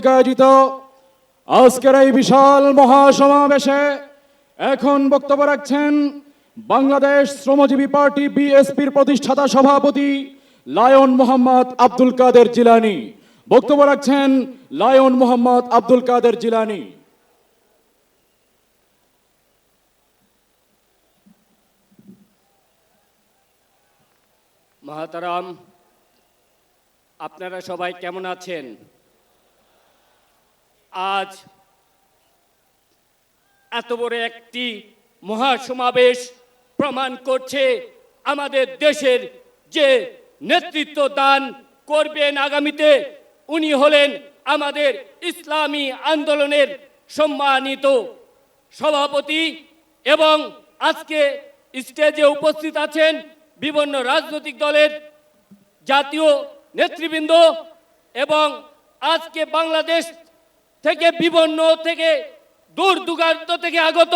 আয়োজিত আজকের এই বিশাল মহাসমাবেশে এখন বক্তব্য রাখছেন বাংলাদেশ শ্রমজীবী পার্টি বিএসপির প্রতিষ্ঠাতা সভাপতি লায়ন মোহাম্মদ আব্দুল কাদের জিলানী। বক্তব্য রাখছেন লায়ন মোহাম্মদ আব্দুল কাদের জিলানী। মহাতারাম, আপনারা সবাই কেমন আছেন? আজ এত বড় একটি মহাসমাবেশ প্রমাণ করছে আমাদের দেশের যে নেতৃত্ব দান করবেন আগামীতে উনি হলেন আমাদের ইসলামী আন্দোলনের সম্মানিত সভাপতি। এবং আজকে স্টেজে উপস্থিত আছেন বিভিন্ন রাজনৈতিক দলের জাতীয় নেতৃবৃন্দ এবং আজকে বাংলাদেশ থেকে বিভিন্ন থেকে দূর দূরান্ত থেকে আগত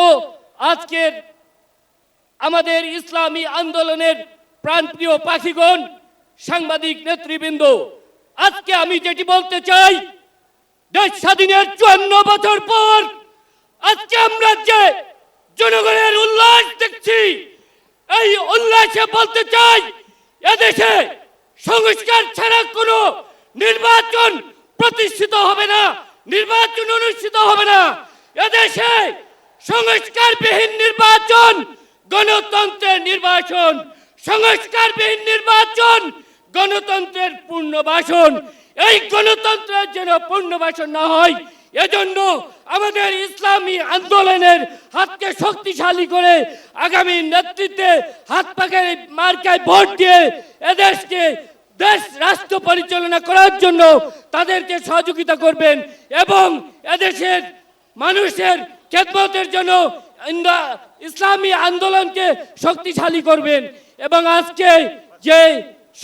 আজকের আমাদের ইসলামী আন্দোলনের প্রাণপ্রিয় পাখিগণ, সাংবাদিক নেতৃবৃন্দ, আজকে আমি যেটি বলতে চাই, দেশ স্বাধীনের 54 বছর পর আজকে আমরা যে জনগণের উল্লাস দেখছি, এই উল্লাসে বলতে চাই এদেশে সংস্কার ছাড়া কোনো নির্বাচন প্রতিষ্ঠিত হবে না, নির্বাচন অনুষ্ঠিত হবে না। এদেশে সংস্কারবিহীন নির্বাচন গণতন্ত্রের নির্বাচন, সংস্কারবিহীন নির্বাচন গণতন্ত্রের পুনর্বাসন। এই গণতন্ত্রের যেন পুনর্বাসন না হয়, এজন্য আমাদের ইসলামী আন্দোলনের হাতকে শক্তিশালী করে আগামী নেতৃত্বে হাত পাখের মার্কায় ভোট দিয়ে এদেশকে দেশ রাষ্ট্র পরিচালনা করার জন্য তাদেরকে সহযোগিতা করবেন এবং এদেশের মানুষের খেদমতের জন্য ইসলামী আন্দোলনকে শক্তিশালী করবেন। এবং আজকে যে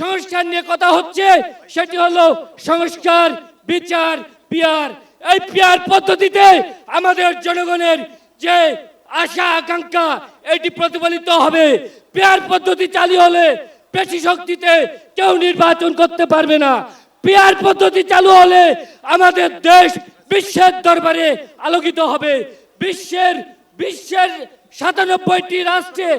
সংস্কার নিয়ে কথা হচ্ছে সেটি হলো সংস্কার, বিচার, পিয়ার। এই পিয়ার পদ্ধতিতে আমাদের জনগণের যে আশা আকাঙ্ক্ষা এটি প্রতিফলিত হবে। পিয়ার পদ্ধতি চালু হলে পেশি শক্তিতে কেউ নির্বাচন করতে পারবে না। পিয়ার পদ্ধতি চালু হলে আমাদের দেশ বিশ্বের দরবারে আলোকিত হবে। বিশ্বের 97টি রাষ্ট্রে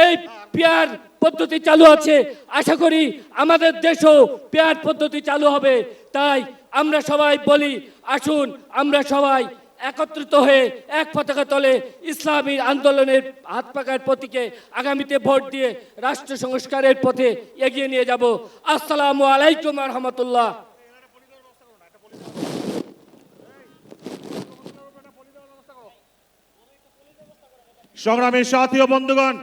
এই পিয়ার পদ্ধতি চালু আছে। আশা করি আমাদের দেশেও পিয়ার পদ্ধতি চালু হবে। তাই আমরা সবাই বলি, আসুন আমরা সবাই একত্রিত হয়ে এক পতাকা তলে ইসলামী আন্দোলনের হাত পাকার প্রতীকে আগামীতে ভোট দিয়ে রাষ্ট্র সংস্কারের পথে এগিয়ে নিয়ে যাব। আসসালামু আলাইকুম ওয়া রাহমাতুল্লাহ। সংগ্রামী সাথী ও বন্ধুগণ,